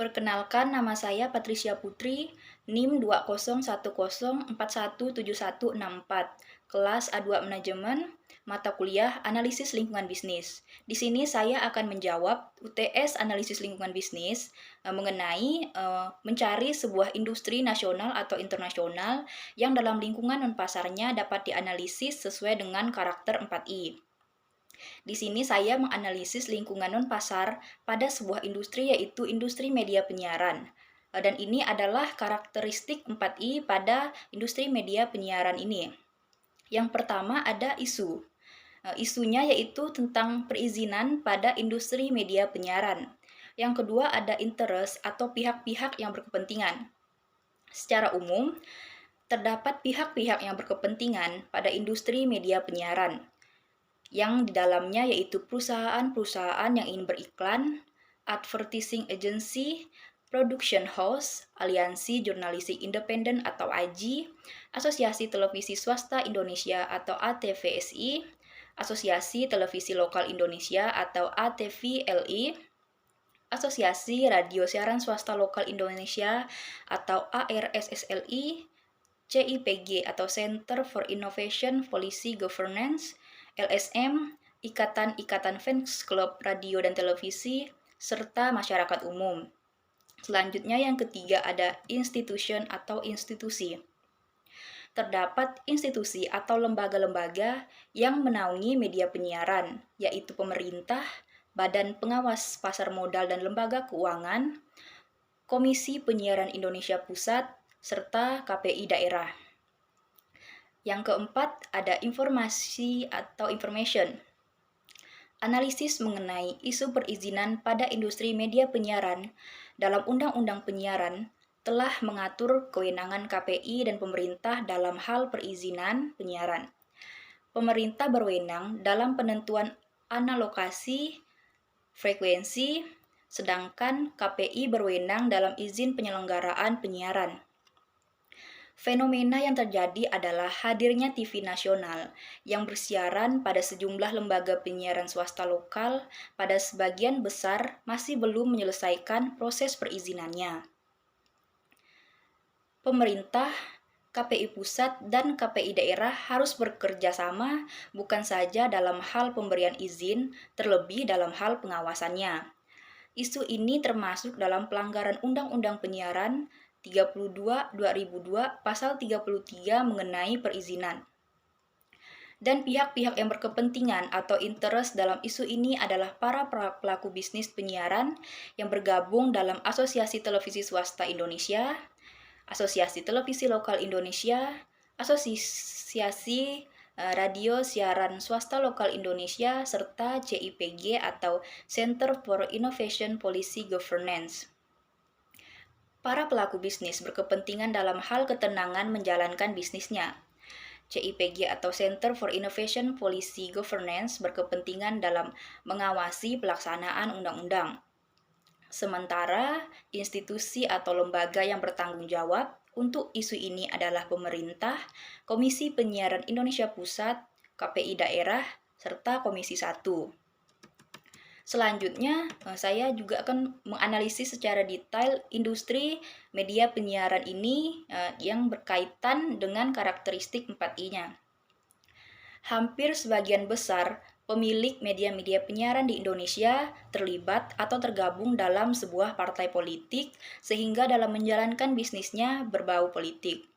Perkenalkan, nama saya Patricia Putri, NIM 201041714, kelas A2 Manajemen, mata kuliah Analisis Lingkungan Bisnis. Di sini saya akan menjawab UTS Analisis Lingkungan Bisnis mengenai mencari sebuah industri nasional atau internasional yang dalam lingkungan non pasarnya dapat dianalisis sesuai dengan karakter 4I. Di sini saya menganalisis lingkungan non-pasar pada sebuah industri yaitu industri media penyiaran. Dan ini adalah karakteristik 4I pada industri media penyiaran ini. Yang pertama ada isu. Isunya yaitu tentang perizinan pada industri media penyiaran. Yang kedua ada interest atau pihak-pihak yang berkepentingan. Secara umum, terdapat pihak-pihak yang berkepentingan pada industri media penyiaran yang di dalamnya yaitu perusahaan-perusahaan yang ingin beriklan, advertising agency, production house, aliansi jurnalistik independen atau AJI, asosiasi televisi swasta Indonesia atau ATVSI, asosiasi televisi lokal Indonesia atau ATVLI, asosiasi radio siaran swasta lokal Indonesia atau ARSSLI, CIPG atau Center for Innovation Policy Governance, LSM, ikatan-ikatan fans klub radio dan televisi, serta masyarakat umum. Selanjutnya yang ketiga ada institution atau institusi. Terdapat institusi atau lembaga-lembaga yang menaungi media penyiaran, yaitu pemerintah, Badan Pengawas Pasar Modal dan Lembaga Keuangan, Komisi Penyiaran Indonesia Pusat, serta KPI daerah. Yang keempat, ada informasi atau information. Analisis mengenai isu perizinan pada industri media penyiaran dalam Undang-Undang Penyiaran telah mengatur kewenangan KPI dan pemerintah dalam hal perizinan penyiaran. Pemerintah berwenang dalam penentuan analokasi frekuensi, sedangkan KPI berwenang dalam izin penyelenggaraan penyiaran. Fenomena yang terjadi adalah hadirnya TV nasional yang bersiaran pada sejumlah lembaga penyiaran swasta lokal pada sebagian besar masih belum menyelesaikan proses perizinannya. Pemerintah, KPI pusat, dan KPI daerah harus bekerja sama bukan saja dalam hal pemberian izin, terlebih dalam hal pengawasannya. Isu ini termasuk dalam pelanggaran Undang-Undang Penyiaran 32/2002 pasal 33 mengenai perizinan. Dan pihak-pihak yang berkepentingan atau interest dalam isu ini adalah para pelaku bisnis penyiaran yang bergabung dalam Asosiasi Televisi Swasta Indonesia, Asosiasi Televisi Lokal Indonesia, Asosiasi Radio Siaran Swasta Lokal Indonesia, serta CIPG atau Center for Innovation Policy Governance. Para pelaku bisnis berkepentingan dalam hal ketenangan menjalankan bisnisnya. CIPG atau Center for Innovation Policy Governance berkepentingan dalam mengawasi pelaksanaan undang-undang. Sementara institusi atau lembaga yang bertanggung jawab untuk isu ini adalah pemerintah, Komisi Penyiaran Indonesia Pusat, KPI daerah, serta Komisi 1. Selanjutnya, saya juga akan menganalisis secara detail industri media penyiaran ini yang berkaitan dengan karakteristik 4I-nya. Hampir sebagian besar pemilik media-media penyiaran di Indonesia terlibat atau tergabung dalam sebuah partai politik sehingga dalam menjalankan bisnisnya berbau politik.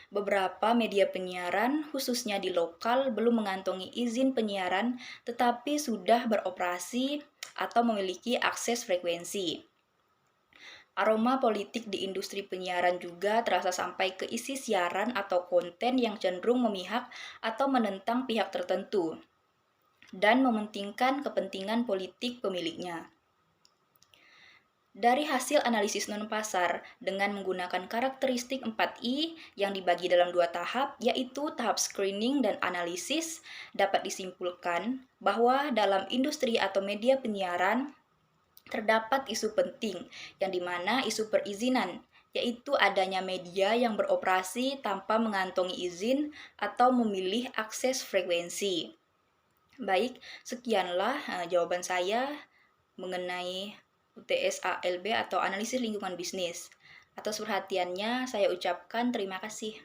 Beberapa media penyiaran, khususnya di lokal, belum mengantongi izin penyiaran tetapi sudah beroperasi atau memiliki akses frekuensi. Aroma politik di industri penyiaran juga terasa sampai ke isi siaran atau konten yang cenderung memihak atau menentang pihak tertentu dan mementingkan kepentingan politik pemiliknya. Dari hasil analisis non-pasar dengan menggunakan karakteristik 4I yang dibagi dalam 2 tahap, yaitu tahap screening dan analisis, dapat disimpulkan bahwa dalam industri atau media penyiaran terdapat isu penting yang dimana isu perizinan, yaitu adanya media yang beroperasi tanpa mengantongi izin atau memilih akses frekuensi. Baik, sekianlah jawaban saya mengenai UTS ALB atau Analisis Lingkungan Bisnis. Atas perhatiannya, saya ucapkan terima kasih.